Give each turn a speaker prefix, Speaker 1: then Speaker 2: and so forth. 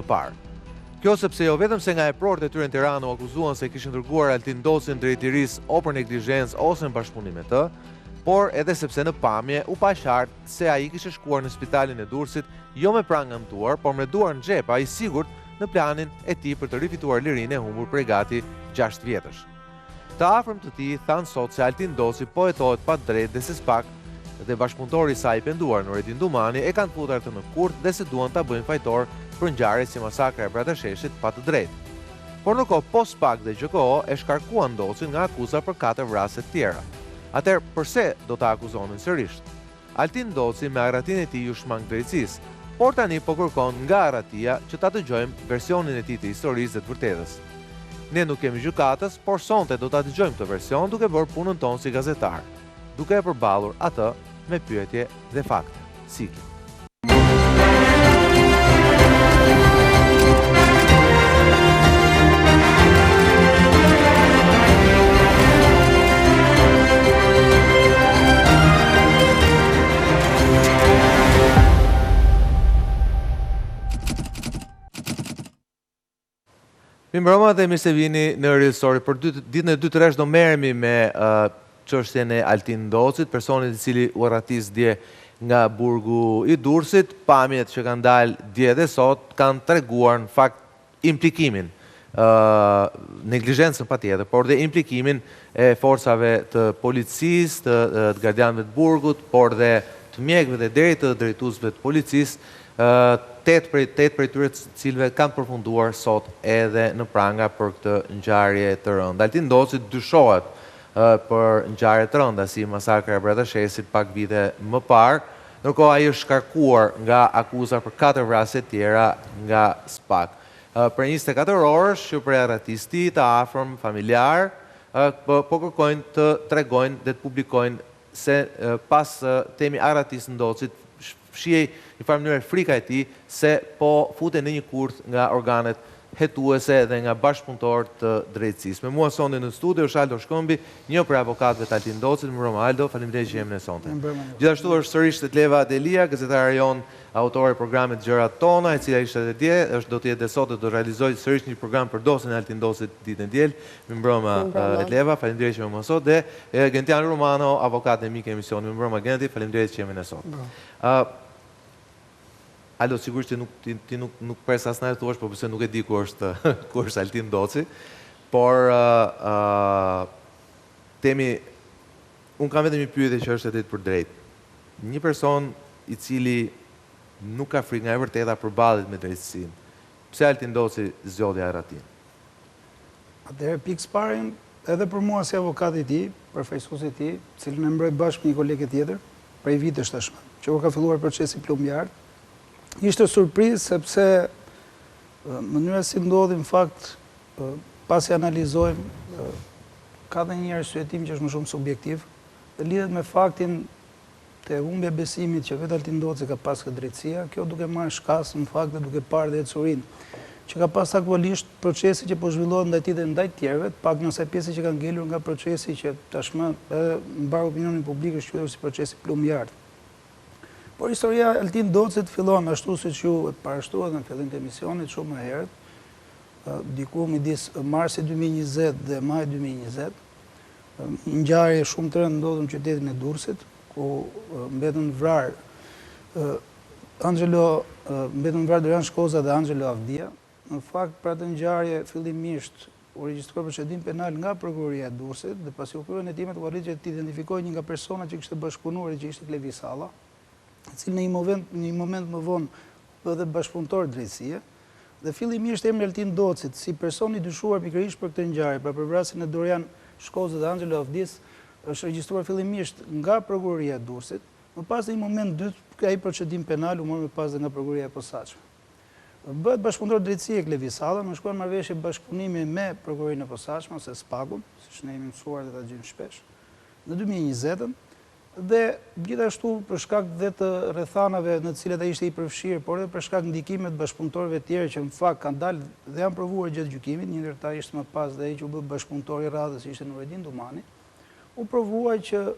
Speaker 1: parë. Kjo sepse jo vetëm se nga eprorët e tyre në Tiranë u akuzuan se kishin dërguar Altin Docin drejtërisë o për neglizhencë ose në bashkëpunim me të, por edhe sepse në pamje u pa qartë se ai kishte shkuar në spitalin e Durrësit jo me prangë në duar, por me duar në xhep, ai sigurt në planin e tij për të rifituar lirinë e humbur prej gati 6 vjetësh. Të afërm të tij thanë sot se Altin Doci po hetohet pa drejtë dhe se spak dhe bashkëpunëtori i saj i penduar Nurettin Dumani e kanë futur atë në kurth dhe se duan ta bëjnë fajtor për ngjarje si masakra e Bratasheshit pa të drejtë. Por në kohë pas pak dhe GKO e shkarkuan Docin nga akuza për 4 vrasje të tjera. Atëherë pse do ta akuzonin sërish? Altin Doci me arratin e tij u shmang drejtësisë, por tani po kërkon nga arratia që ta dëgjojmë versionin e tij të historisë dhe të vërtetës. Ne nuk kemi gjykatës, por sonte do ta dëgjojmë këtë version duke bërë punën tonë si gazetar, duke e përballur atë me pyetje dhe fakte. Siki. Mirëmbrëma dhe mirë se vini në Real Story. Për ditën e 2 do merremi me çështjen e Altin Docit, personit i cili u arratis dje nga burgu i Durrësit. Pamjet që kanë dalë dje dhe sot kanë treguar në fakt implikimin, neglizhencën patjetër, por dhe implikimin e forcave të policisë, të gardianëve të burgut, por dhe të mjekëve dhe deri të drejtuesve të policisë. 8 prej tyre të cilëve kanë përfunduar sot edhe në pranga për këtë ngjarje të rëndë. Altin Doci dyshohet për ngjarje të rënda si masakra e Bratasheshit pak vite më parë, ndërkohë ai është shkarkuar nga akuza për 4 vrasje të tjera nga SPAK. Për 24 orësh që prej arratisti të afërm familjar po kërkojnë të tregojnë dhe të publikojnë se pas temi arratisë në Docit shihej në farë mënyrë frika e tij se po futen në një kurth nga organet hetuese dhe nga bashkëpunëtorë të drejtësisë. Me mua sonte në studio është Aldo Shkëmbi, një prej avokatëve të Altin Docit. Mirëmbrëma Aldo, faleminderit që jemi ne sonte. Gjithashtu është sërish Tetleva Adelia, gazetare jon, autore e programit Gjërat Tona, e cila ishte edhe dje, do të jetë dhe sot do realizojë sërish një program për dosjen e Altin Docit ditën e diel. Mirëmbrëma Tetleva, faleminderit që jemi me sot dhe Gentian Romano, avokat dhe mik e emisionit. Mirëmbrëma Genti, faleminderit që jemi ne sot. Aldo, sigurisht që ti nuk pres asnjë të thuash, por pse nuk e di ku është Altin Doci, por unë kam vetëm një pyetje që është e drejtë për drejtë. Një person i cili nuk ka frikë nga e vërteta përballet me drejtësinë, pse Altin Doci zgjodhi arratin?
Speaker 2: Atëherë pikë parë edhe për mua si avokat i tij, përfaqësuesi i tij, cilën e mbroj bashkë me një kolege tjetër, prej vitesh tashmë, që ka filluar procesi plumbjar. Ishte surprizë sepse mënyra si ndodhi në fakt, pasi analizojmë, ka dhe një arsyetim që është më shumë subjektiv, dhe lidhet me faktin të humbja besimit që vetë Altin Doci ka pas këtë drejtësia, kjo duke marrë shkas në fakt dhe duke parë dhe ecurinë, që ka pas aktualisht procesi që po zhvillohet ndaj tij dhe ndaj tjerëve, pak në asaj pjesë që kanë ngelur nga procesi që tashmë edhe mbar opinionin publik është quajtur si procesi plumbjar. Por historia e Altin Docit fillon ashtu siç ju parashtrohet në fillim të emisionit shumë më herët, diku midis marsit 2020 dhe maj 2020, një ngjarje shumë të rëndë ndodhur në qytetin e Durrësit, ku mbetën vrarë Dorian Shkoza dhe Angelo Avdia. Në fakt, për atë ngjarje fillimisht u regjistruar procedim penal nga prokuroria e Durrësit dhe pasi u kryen hetimet u arriti që të identifikojë një nga personat që kishte bashkëpunuar që ishte Klevi Salla, i cili në një moment më vonë edhe bashkëpunëtor drejtësie, dhe fillimisht emri Altin Docit si person i dyshuar pikërisht për këtë ngjarje, pra për vrasjen e Dorian Shkozës dhe Angelo Avdis, është regjistruar fillimisht nga prokuroria e Durrësit, më pas në një moment dytë ai procedim penal u morë më pas dhe nga prokuroria e posaçme. Bëhet bashkëpunëtor drejtësie Klevi Salla, më shkruan marrëveshje bashkëpunimi me prokurorinë e posaçme ose SPAK-un, siç ne jemi mësuar dhe ta gjejmë shpesh, në 2020-ën. Dhe gjithashtu për shkak dhe të rrethanave në të cilat ai ishte i përfshirë, por edhe për shkak ndikimit të bashkëpunëtorëve të tjerë që në fakt kanë dalë dhe janë provuar gjatë gjykimit, një ndër ta ishte më pas dhe ai që u bë bashkëpunëtor i radhës ishte Nurettin Dumani, u provua që